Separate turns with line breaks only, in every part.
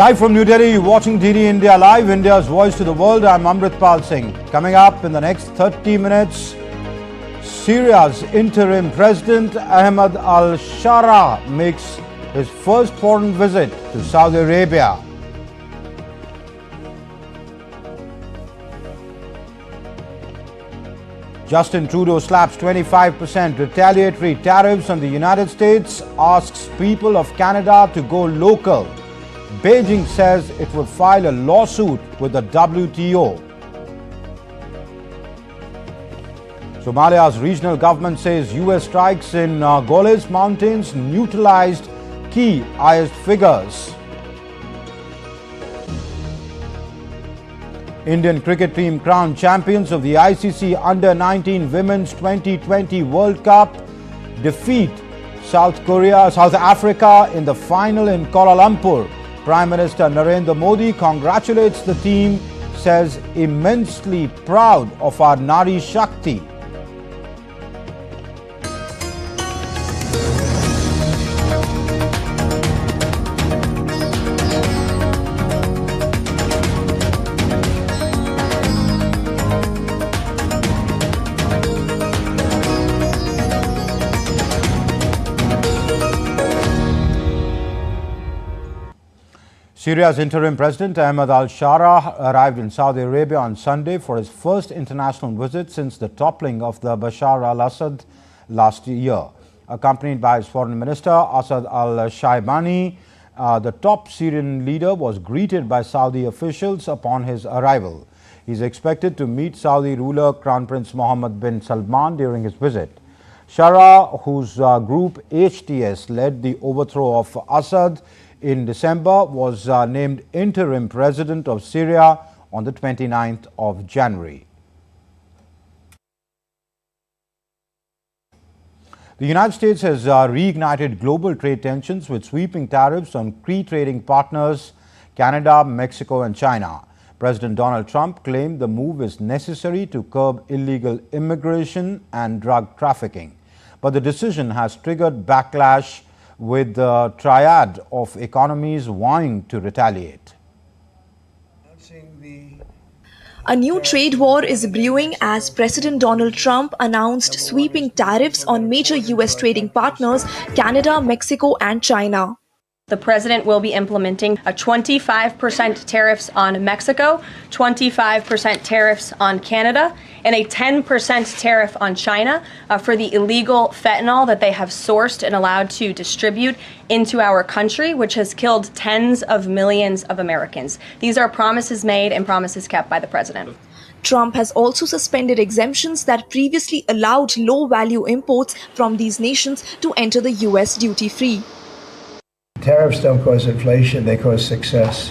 Live from New Delhi, you're watching DD India Live, India's voice to the world. I'm Amritpal Singh. Coming up in the next 30 minutes, Syria's interim president Ahmed al-Shara makes his first foreign visit to Saudi Arabia. Justin Trudeau slaps 25% retaliatory tariffs on the United States, asks people of Canada to go local. Beijing says it would file a lawsuit with the WTO. Somalia's regional government says US strikes in Golis Mountains neutralized key IST figures. Indian cricket team crowned champions of the ICC Under-19 Women's 2020 World Cup. Defeat South Africa in the final in Kuala Lumpur. Prime Minister Narendra Modi congratulates the team, says immensely proud of our Nari Shakti. Syria's interim president Ahmed al-Shara arrived in Saudi Arabia on Sunday for his first international visit since the toppling of the Bashar al-Assad last year. Accompanied by his foreign minister Asad al-Shaibani, the top Syrian leader was greeted by Saudi officials upon his arrival. He is expected to meet Saudi ruler Crown Prince Mohammed bin Salman during his visit. Shara, whose group HTS led the overthrow of Assad in December, was named interim president of Syria on the 29th of January. The United States has reignited global trade tensions with sweeping tariffs on key trading partners Canada, Mexico and China. President Donald Trump claimed the move is necessary to curb illegal immigration and drug trafficking. But the decision has triggered backlash, with the triad of economies vying to retaliate.
A new trade war is brewing as President Donald Trump announced sweeping tariffs on major U.S. trading partners Canada, Mexico and China.
The president will be implementing a 25% tariffs on Mexico, 25% tariffs on Canada, and a 10% tariff on China for the illegal fentanyl that they have sourced and allowed to distribute into our country, which has killed tens of millions of Americans. These are promises made and promises kept by the president.
Trump has also suspended exemptions that previously allowed low-value imports from these nations to enter the U.S. duty-free.
Tariffs don't cause inflation, they cause success.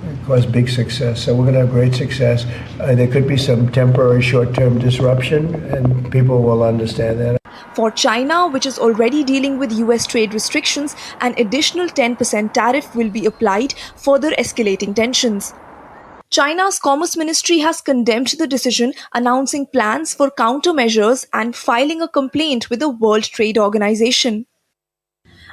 They cause big success. So we're going to have great success. There could be some temporary short-term disruption, and people will understand that.
For China, which is already dealing with U.S. trade restrictions, an additional 10% tariff will be applied, further escalating tensions. China's Commerce Ministry has condemned the decision, announcing plans for countermeasures and filing a complaint with the World Trade Organization.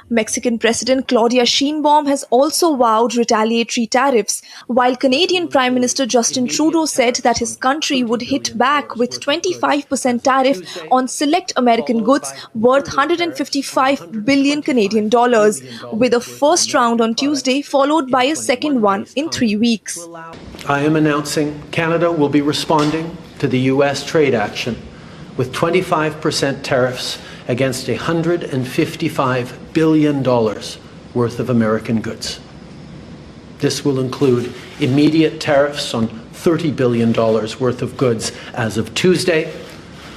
Mexican President Claudia Sheinbaum has also vowed retaliatory tariffs, while Canadian Prime Minister Justin Trudeau said that his country would hit back with 25% tariff on select American goods worth $155 billion Canadian dollars, with a first round on Tuesday followed by a second one in 3 weeks.
I am announcing Canada will be responding to the U.S. trade action with 25% tariffs against $155 billion worth of American goods. This will include immediate tariffs on $30 billion worth of goods as of Tuesday,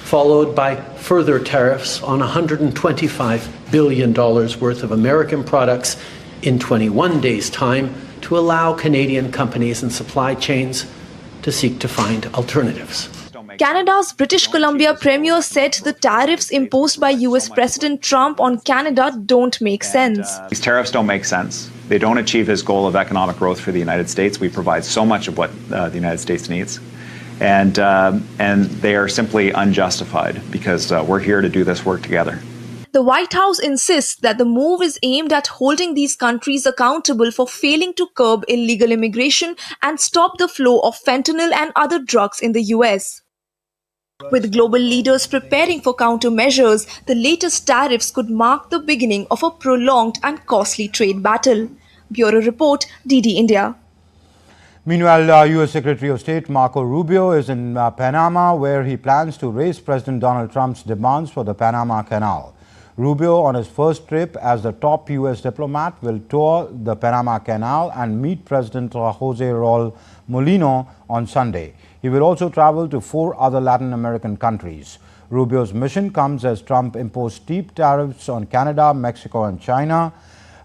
followed by further tariffs on $125 billion worth of American products in 21 days' time to allow Canadian companies and supply chains to seek to find alternatives.
Canada's British Columbia Premier said the tariffs imposed by US President Trump on Canada don't make sense.
These tariffs don't make sense. They don't achieve his goal of economic growth for the United States. We provide so much of what the United States needs. And they are simply unjustified because we're here to do this work together.
The White House insists that the move is aimed at holding these countries accountable for failing to curb illegal immigration and stop the flow of fentanyl and other drugs in the US. With global leaders preparing for countermeasures, the latest tariffs could mark the beginning of a prolonged and costly trade battle. Bureau Report, DD India.
Meanwhile, U.S. Secretary of State Marco Rubio is in Panama, where he plans to raise President Donald Trump's demands for the Panama Canal. Rubio, on his first trip as the top U.S. diplomat, will tour the Panama Canal and meet President Jose Raul Mulino on Sunday. He will also travel to 4 other Latin American countries. Rubio's mission comes as Trump imposed steep tariffs on Canada, Mexico and China,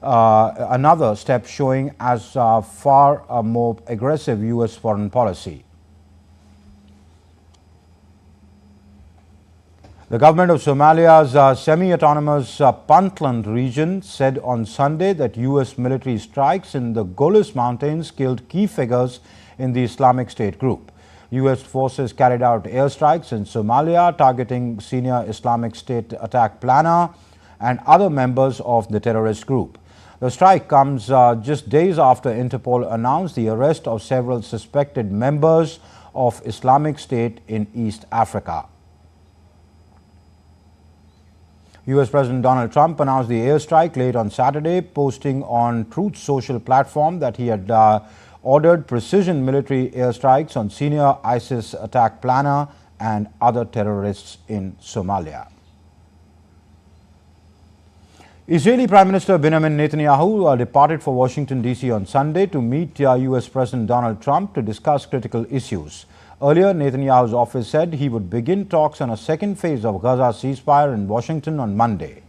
another step showing as far more aggressive U.S. foreign policy. The government of Somalia's semi-autonomous Puntland region said on Sunday that U.S. military strikes in the Golis Mountains killed key figures in the Islamic State group. U.S. forces carried out airstrikes in Somalia targeting senior Islamic State attack planner and other members of the terrorist group. The strike comes just days after Interpol announced the arrest of several suspected members of Islamic State in East Africa. U.S. President Donald Trump announced the airstrike late on Saturday, posting on Truth Social platform that he had ordered precision military airstrikes on senior ISIS attack planner and other terrorists in Somalia. Israeli Prime Minister Benjamin Netanyahu departed for Washington, D.C. on Sunday to meet U.S. President Donald Trump to discuss critical issues. Earlier, Netanyahu's office said he would begin talks on a second phase of Gaza ceasefire in Washington on Monday.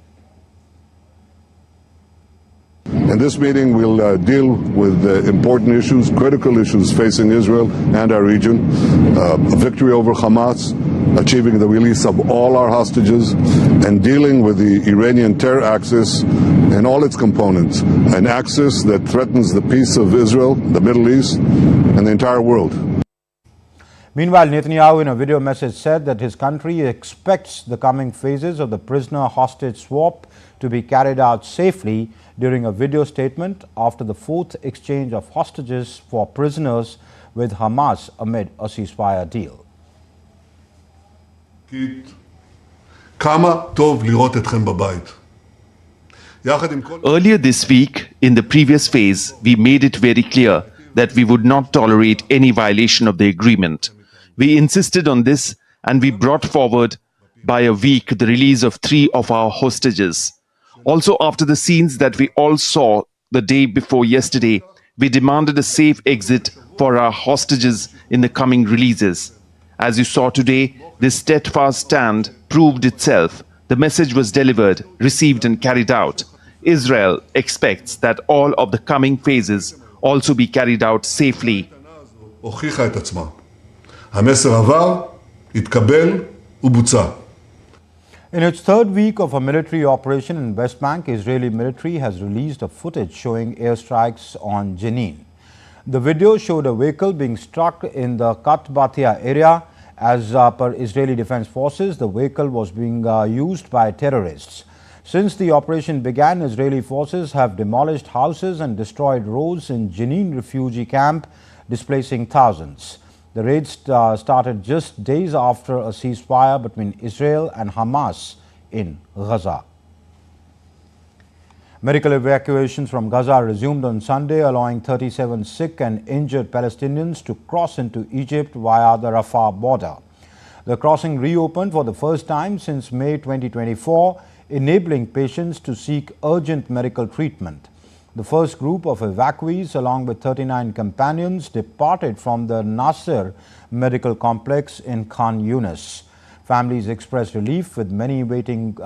And this meeting will deal with important issues, critical issues facing Israel and our region, a victory over Hamas, achieving the release of all our hostages, and dealing with the Iranian terror axis and all its components, an axis that threatens the peace of Israel, the Middle East, and the entire world.
Meanwhile, Netanyahu in a video message said that his country expects the coming phases of the prisoner-hostage swap to be carried out safely during a video statement after the 4th exchange of hostages for prisoners with Hamas amid a ceasefire deal.
Earlier this week, in the previous phase, we made it very clear that we would not tolerate any violation of the agreement. We insisted on this, and we brought forward by a week the release of 3 of our hostages. Also, after the scenes that we all saw the day before yesterday, we demanded a safe exit for our hostages in the coming releases. As you saw today, this steadfast stand proved itself. The message was delivered, received and carried out. Israel expects that all of the coming phases also be carried out safely.
In its 3rd week of a military operation in West Bank, Israeli military has released a footage showing airstrikes on Jenin. The video showed a vehicle being struck in the Katbatia area. As per Israeli Defense Forces, the vehicle was being used by terrorists. Since the operation began, Israeli forces have demolished houses and destroyed roads in Jenin refugee camp, displacing thousands. The raids started just days after a ceasefire between Israel and Hamas in Gaza. Medical evacuations from Gaza resumed on Sunday, allowing 37 sick and injured Palestinians to cross into Egypt via the Rafah border. The crossing reopened for the first time since May 2024, enabling patients to seek urgent medical treatment. The first group of evacuees, along with 39 companions, departed from the Nasser Medical Complex in Khan Yunis. Families expressed relief, with many waiting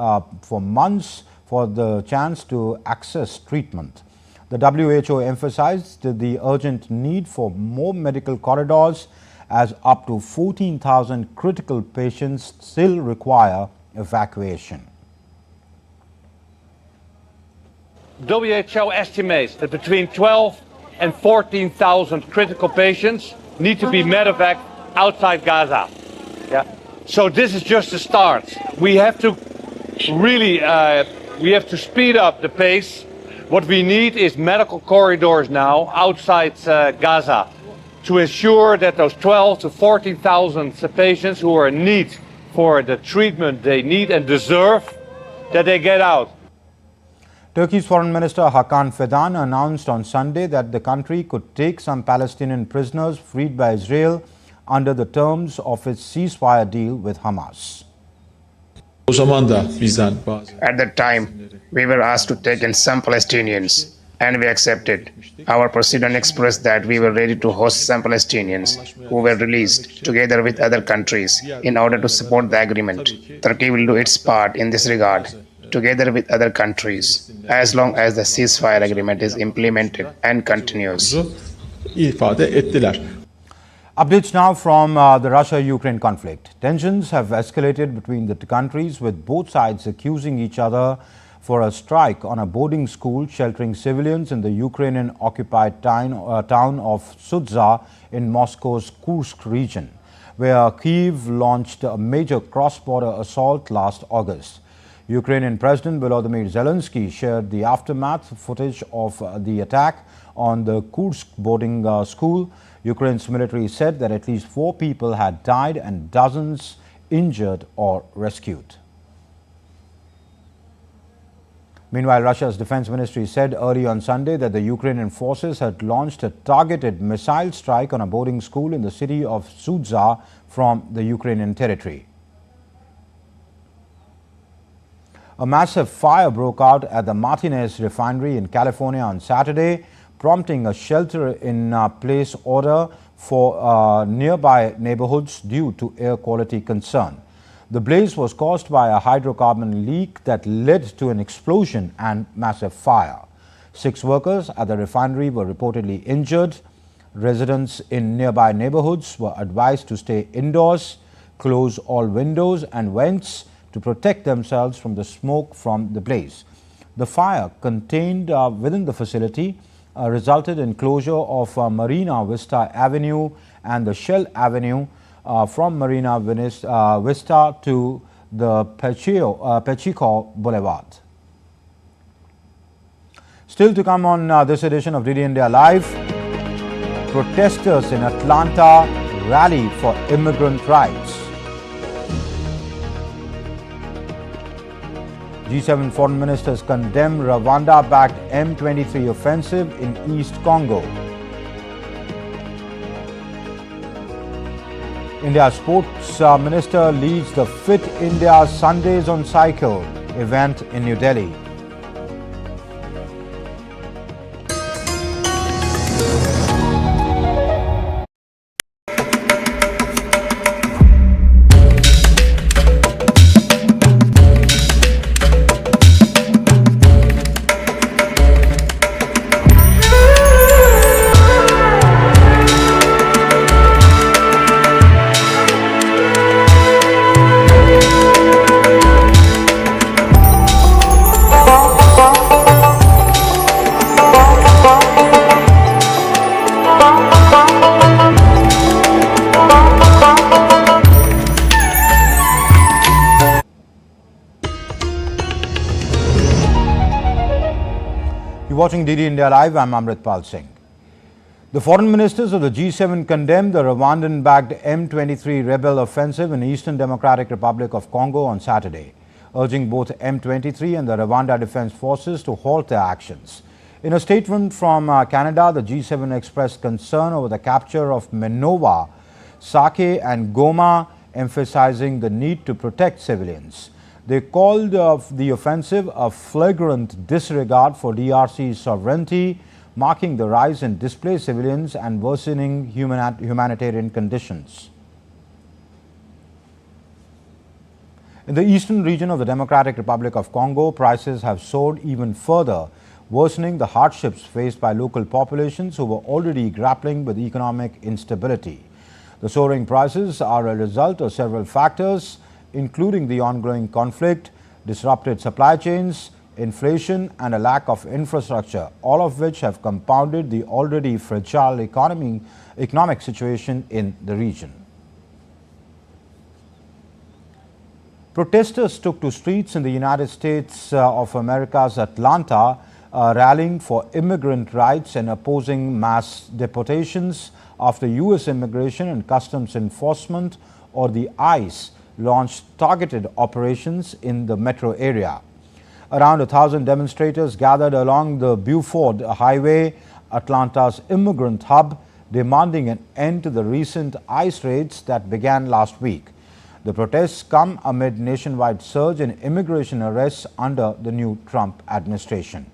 for months for the chance to access treatment. The WHO emphasized the urgent need for more medical corridors, as up to 14,000 critical patients still require evacuation.
WHO estimates that between 12 and 14,000 critical patients need to be medevaced outside Gaza. So this is just a start. We have to really, we have to speed up the pace. What we need is medical corridors now outside Gaza to ensure that those 12 to 14,000 patients who are in need for the treatment they need and deserve, that they get out.
Turkey's Foreign Minister Hakan Fidan announced on Sunday that the country could take some Palestinian prisoners freed by Israel under the terms of its ceasefire deal with Hamas.
At that time, we were asked to take in some Palestinians, and we accepted. Our president expressed that we were ready to host some Palestinians who were released together with other countries in order to support the agreement. Turkey will do its part in this regard, together with other countries, as long as the ceasefire agreement is implemented and continues.
Updates now from the Russia-Ukraine conflict. Tensions have escalated between the two countries, with both sides accusing each other for a strike on a boarding school sheltering civilians in the Ukrainian-occupied town of Sudza in Moscow's Kursk region, where Kyiv launched a major cross-border assault last August. Ukrainian President Volodymyr Zelensky shared the aftermath footage of the attack on the Kursk boarding school. Ukraine's military said that at least 4 people had died and dozens injured or rescued. Meanwhile, Russia's defense ministry said early on Sunday that the Ukrainian forces had launched a targeted missile strike on a boarding school in the city of Sudza from the Ukrainian territory. A massive fire broke out at the Martinez refinery in California on Saturday, prompting a shelter-in-place order for nearby neighborhoods due to air quality concern. The blaze was caused by a hydrocarbon leak that led to an explosion and massive fire. 6 workers at the refinery were reportedly injured. Residents in nearby neighborhoods were advised to stay indoors, close all windows and vents to protect themselves from the smoke from the blaze. The fire contained within the facility resulted in closure of Marina Vista Avenue and the Shell Avenue from Marina Vista to the Pacheco Boulevard. Still to come on this edition of DD India Live, protesters in Atlanta rally for immigrant rights. G7 foreign ministers condemn Rwanda-backed M23 offensive in East Congo. India's sports minister leads the Fit India Sundays on Cycle event in New Delhi. You're watching DD India Live. I'm Amritpal Singh. The foreign ministers of the G7 condemned the Rwandan-backed M23 rebel offensive in Eastern Democratic Republic of Congo on Saturday, urging both M23 and the Rwanda Defense Forces to halt their actions. In a statement from Canada, the G7 expressed concern over the capture of Minova, Sake and Goma, emphasizing the need to protect civilians. They called the offensive a flagrant disregard for DRC's sovereignty, marking the rise in displaced civilians and worsening humanitarian conditions. In the eastern region of the Democratic Republic of Congo, prices have soared even further, worsening the hardships faced by local populations who were already grappling with economic instability. The soaring prices are a result of several factors, including the ongoing conflict, disrupted supply chains, inflation and a lack of infrastructure, all of which have compounded the already fragile economic situation in the region. Protesters took to streets in the United States of America's Atlanta, rallying for immigrant rights and opposing mass deportations after U.S. Immigration and Customs Enforcement, or the ICE, launched targeted operations in the metro area. Around 1,000 demonstrators gathered along the Buford Highway, Atlanta's immigrant hub, demanding an end to the recent ICE raids that began last week. The protests come amid nationwide surge in immigration arrests under the new Trump administration.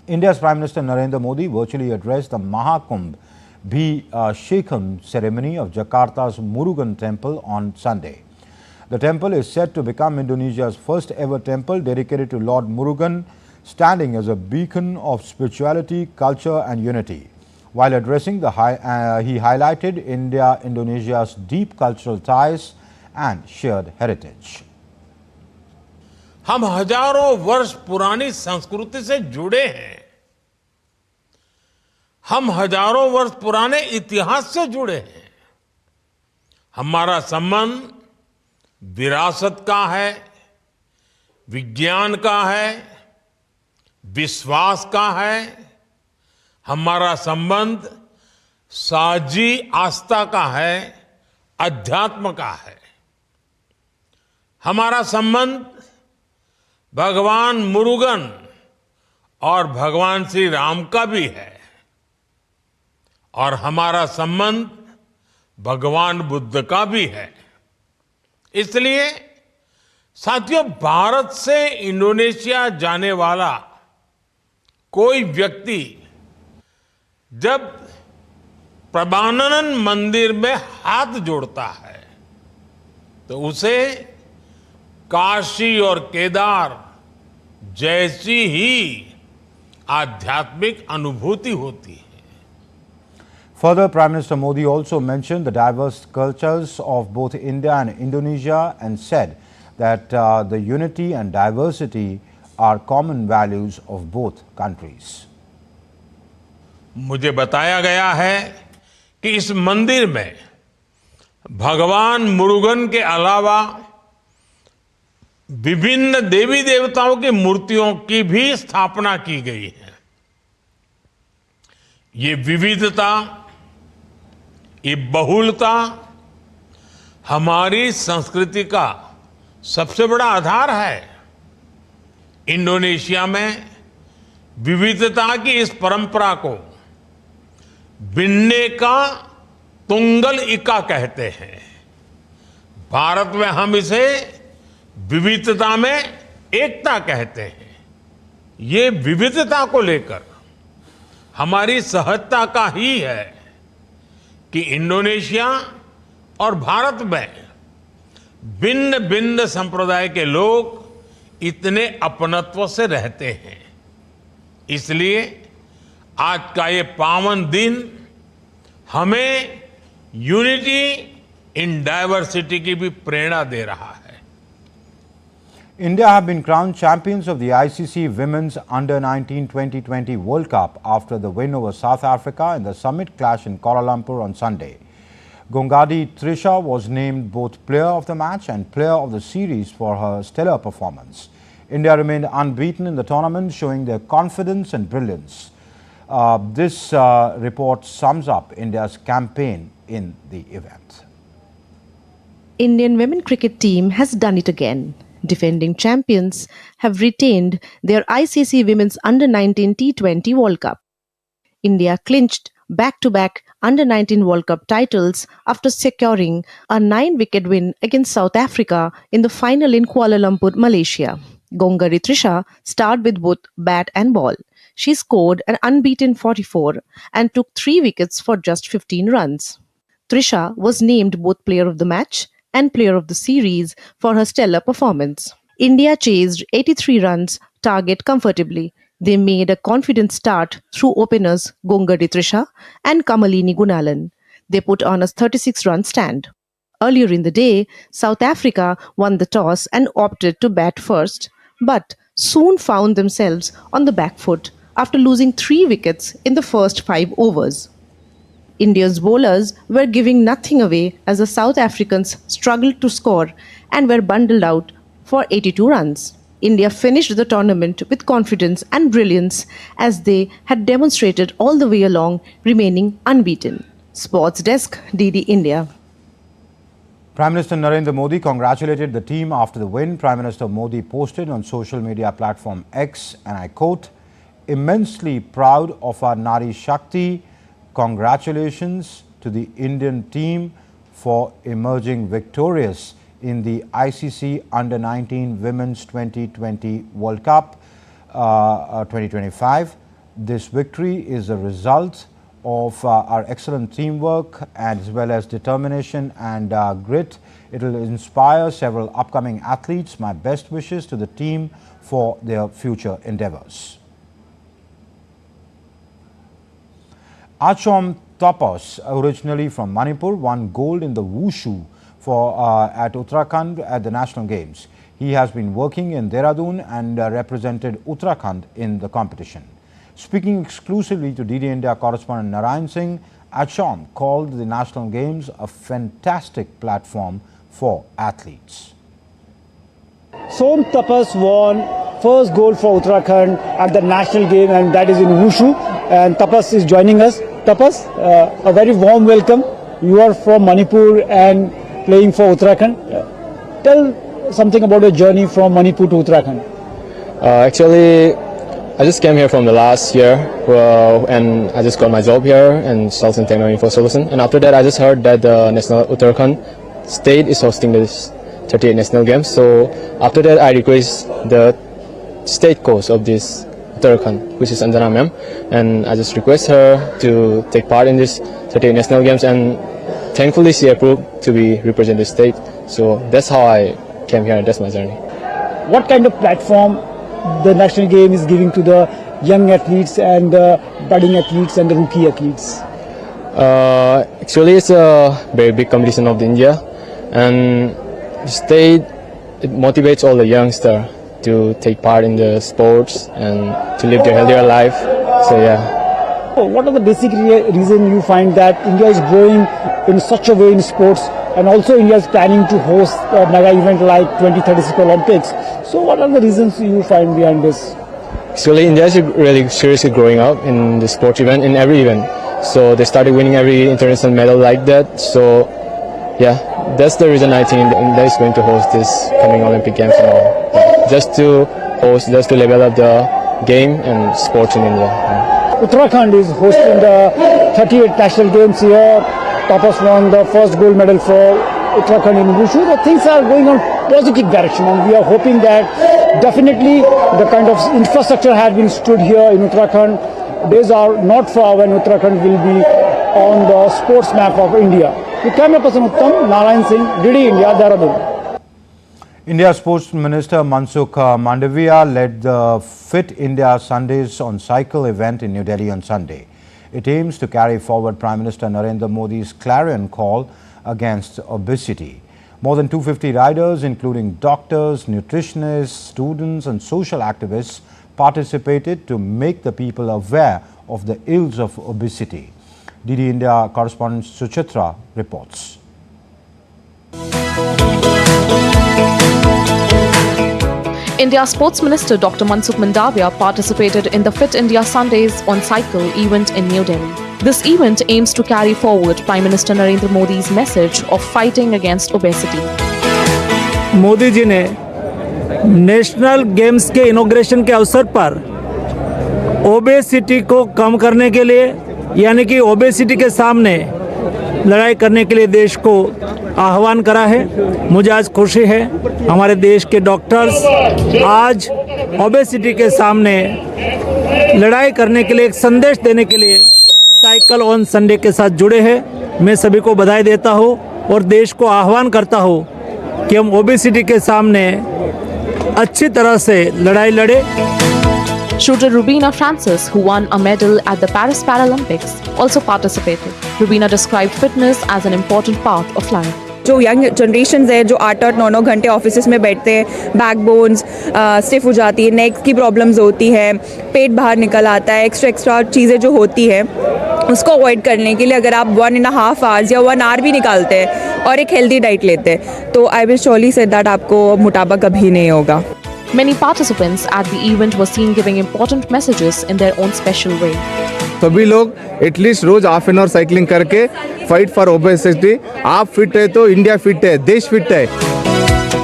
India's Prime Minister Narendra Modi virtually addressed the Mahakumbh Bhishekam ceremony of Jakarta's Murugan Temple on Sunday. The temple is said to become Indonesia's first ever temple dedicated to Lord Murugan, standing as a beacon of spirituality, culture and unity. While addressing he highlighted India-Indonesia's deep cultural ties and shared heritage.
हम हजारों वर्ष पुरानी संस्कृति से जुड़े हैं। हम हजारों वर्ष पुराने इतिहास से जुड़े हैं। हमारा संबंध विरासत का है, विज्ञान का है, विश्वास का है। हमारा संबंध साझी आस्था का है, अध्यात्म का है। हमारा संबंध भगवान मुरुगन और भगवान श्री राम का भी है, और हमारा संबंध भगवान बुद्ध का भी है। इसलिए साथियों, भारत से इंडोनेशिया जाने वाला कोई व्यक्ति जब प्रबानन मंदिर में हाथ जोड़ता है तो उसे काशी और केदार जैसी ही आध्यात्मिक अनुभूति होती है।
Further, Prime Minister Modi also mentioned the diverse cultures of both India and Indonesia and said that the unity and diversity are common values of both countries.
मुझे बताया गया है कि इस मंदिर में भगवान मुरुगन के अलावा विभिन्न देवी देवताओं की मूर्तियों की भी स्थापना की गई है। ये विविधता, ये बहुलता हमारी संस्कृति का सबसे बड़ा आधार है। इंडोनेशिया में विविधता की इस परंपरा को बिन्ने का तुंगल इका कहते हैं। भारत में हम इसे विविधता में एकता कहते हैं। ये विविधता को लेकर हमारी सहजता का ही है कि इंडोनेशिया और भारत में भिन्न भिन्न संप्रदाय के लोग इतने अपनत्व से रहते हैं। इसलिए आज का ये पावन दिन हमें यूनिटी इन डाइवर्सिटी की भी प्रेरणा दे रहा है।
India have been crowned champions of the ICC Women's Under-19 2020 World Cup after the win over South Africa in the summit clash in Kuala Lumpur on Sunday. Gongadi Trisha was named both player of the match and player of the series for her stellar performance. India remained unbeaten in the tournament, showing their confidence and brilliance. This report sums up India's campaign in the event.
Indian women cricket team has done it again. Defending champions have retained their ICC Women's Under-19 T20 World Cup. India clinched back-to-back Under-19 World Cup titles after securing a 9-wicket win against South Africa in the final in Kuala Lumpur, Malaysia. Gongari Trisha starred with both bat and ball. She scored an unbeaten 44 and took 3 wickets for just 15 runs. Trisha was named both player of the match and player of the series for her stellar performance. India chased 83 runs target comfortably. They made a confident start through openers Gongadi Trisha and Kamalini Gunalan. They put on a 36-run stand. Earlier in the day, South Africa won the toss and opted to bat first, but soon found themselves on the back foot after losing 3 wickets in the first 5 overs. India's bowlers were giving nothing away as the South Africans struggled to score and were bundled out for 82 runs. India finished the tournament with confidence and brilliance as they had demonstrated all the way along, remaining unbeaten. Sports Desk, DD India.
Prime Minister Narendra Modi congratulated the team after the win. Prime Minister Modi posted on social media platform X, and I quote, "Immensely proud of our Nari Shakti. Congratulations to the Indian team for emerging victorious in the ICC Under-19 Women's 2020 World Cup 2025. This victory is a result of our excellent teamwork as well as determination and grit. It will inspire several upcoming athletes. My best wishes to the team for their future endeavors." Achom Tapas, originally from Manipur, won gold in the wushu at Uttarakhand at the National Games. He has been working in Dehradun and represented Uttarakhand in the competition. Speaking exclusively to DD India correspondent Narayan Singh, Achom called the National Games a fantastic platform for athletes.
Som Tapas won first gold for Uttarakhand at the national game, and that is in wushu. And Tapas is joining us. Tapas, a very warm welcome. You are from Manipur and playing for Uttarakhand. Tell something about your journey from Manipur to Uttarakhand.
Actually, I just came here from the last year and I just got my job here in Sales and Techno Info Solution. And after that, I just heard that the National Uttarakhand state is hosting this 38 national games. So after that, I request the state coach of this Uttarakhand, which is Anjana ma'am, and I just request her to take part in this 38 national games, and thankfully she approved to be represent the state. So that's how I came here, and that's my journey.
What kind of platform the national game is giving to the young athletes and budding athletes and the rookie athletes?
Actually, it's a very big competition of India, and the state, it motivates all the youngsters to take part in the sports and to live their healthier life. So yeah.
What are the basic reason you find that India is growing in such a way in sports, and also India is planning to host a mega event like 2036 Olympics? So what are the reasons you find behind this?
Actually, India is really seriously growing up in the sports event, in every event. So they started winning every international medal like that. So yeah, that's the reason I think India is going to host this coming Olympic Games and all. Just to level up the game and sports in India.
Uttarakhand is hosting the 38 national games here. Tapas won the first gold medal for Uttarakhand in wushu. The things are going on positive direction, and we are hoping that definitely the kind of infrastructure has been stood here in Uttarakhand. Days are not far when Uttarakhand will be on the sports map of India. The camera person Uttam, Narayan Singh, DD India, Dehradun.
India's Sports Minister Mansukh Mandavia led the Fit India Sundays on Cycle event in New Delhi on Sunday. It aims to carry forward Prime Minister Narendra Modi's clarion call against obesity. More than 250 riders, including doctors, nutritionists, students and social activists, participated to make the people aware of the ills of obesity. DD India correspondent Suchitra reports.
India's Sports Minister Dr. Mansukh Mandavia participated in the Fit India Sundays on Cycle event in New Delhi. This event aims to carry forward Prime Minister Narendra Modi's message of fighting against obesity.
Modi ji ने national games के inauguration के अवसर पर obesity को कम करने के लिए, यानी कि ओबेसिटी के सामने लड़ाई करने के लिए देश को आह्वान करा है। मुझे आज खुशी है हमारे देश के डॉक्टर्स आज ओबेसिटी के सामने लड़ाई करने के लिए एक संदेश देने के लिए साइकिल ऑन संडे के साथ जुड़े हैं। मैं सभी को बधाई देता हूं और देश को आह्वान करता हूं कि हम ओबेसिटी के सामने अच्छी तरह से लड़ाई लड़े।
Shooter Rubina Francis, who won a medal at the Paris Paralympics, also participated. Rubina described fitness as an important part of life.
जो यंग जनरेशन है जो 8-8 9-9 घंटे ऑफिस में बैठते हैं, बैकबोन्स स्टिफ हो जाती है, नेक की प्रॉब्लम्स होती है, पेट बाहर निकल आता है, एक्स्ट्रा चीज़ें जो होती है उसको अवॉइड करने के लिए अगर आप 1.5 आवर्स या 1 आवर भी निकालते हैं और एक हेल्दी डाइट लेते हैं तो I will surely say that आपको मोटापा कभी नहीं होगा.
Many participants at the event were seen giving important messages in their own special way.
सभी लोग एटलीस्ट रोज हाफ एन आवर साइकिलिंग करके फाइट फॉर ओबेसिटी. आप फिट है तो इंडिया फिट है, देश फिट है.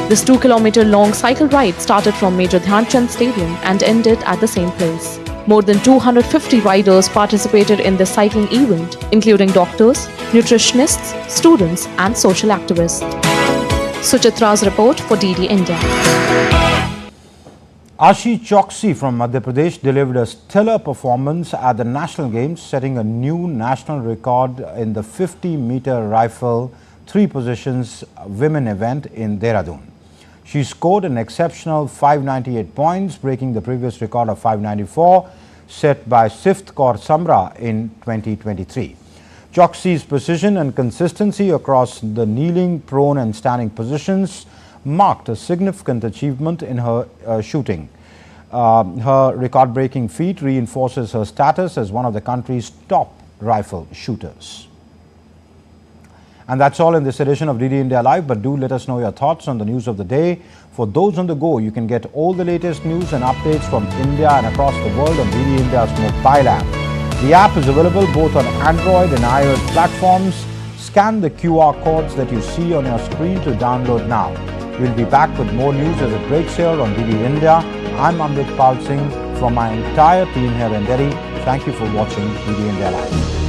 This 2-kilometer long cycle ride started from Major Dhyan Chand Stadium and ended at the same place. More than 250 riders participated in this cycling event, including doctors, nutritionists, students, and social activists. Suchitra's report for DD India.
Ashi Choksi from Madhya Pradesh delivered a stellar performance at the National Games, setting a new national record in the 50-meter rifle 3 positions women event in Dehradun. She scored an exceptional 598 points, breaking the previous record of 594 set by Sift Kaur Samra in 2023. Choksi's precision and consistency across the kneeling, prone and standing positions marked a significant achievement in her shooting. Her record-breaking feat reinforces her status as one of the country's top rifle shooters. And that's all in this edition of DD India Live, but do let us know your thoughts on the news of the day. For those on the go, you can get all the latest news and updates from India and across the world on DD India's mobile app. The app is available both on Android and iOS platforms. Scan the QR codes that you see on your screen to download now. We'll be back with more news as it breaks here on DD India. I'm Amrit Pal Singh from my entire team here in Delhi. Thank you for watching DD India Live.